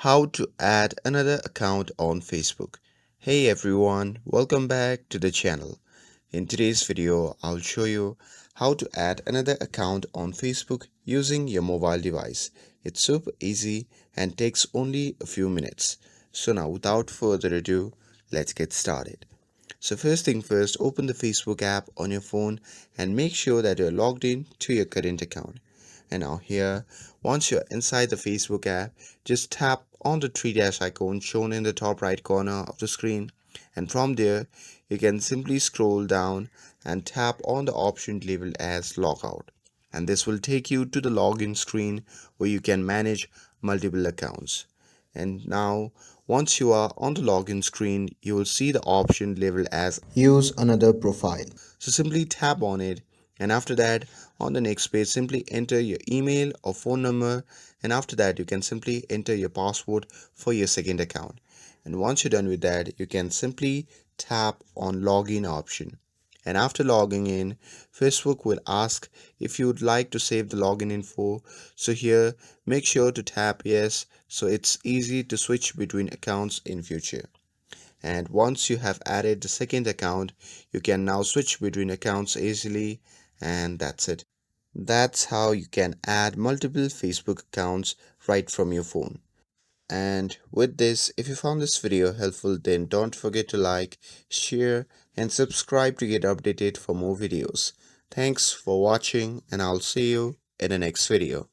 How to add another account on Facebook. Hey everyone, welcome back to the channel. In today's video, I'll show you how to add another account on Facebook using your mobile device. It's super easy and takes only a few minutes. So now without further ado, let's get started. So first thing first, open the Facebook app on your phone and make sure that you're logged in to your current account. And now here, once you're inside the Facebook app, just tap on the three dash icon shown in the top right corner of the screen. And from there, you can simply scroll down and tap on the option labeled as Logout. And this will take you to the login screen where you can manage multiple accounts. And now, once you are on the login screen, you will see the option labeled as Use Another Profile. So simply tap on it, and after that, on the next page, simply enter your email or phone number, and after that, you can simply enter your password for your second account. And once you're done with that, you can simply tap on Login option. And after logging in, Facebook will ask if you would like to save the login info. So here, make sure to tap yes so it's easy to switch between accounts in future. And once you have added the second account, you can now switch between accounts easily, and that's it. That's how you can add multiple Facebook accounts right from your phone. And with this, if you found this video helpful, then don't forget to like, share, and subscribe to get updated for more videos. Thanks for watching, and I'll see you in the next video.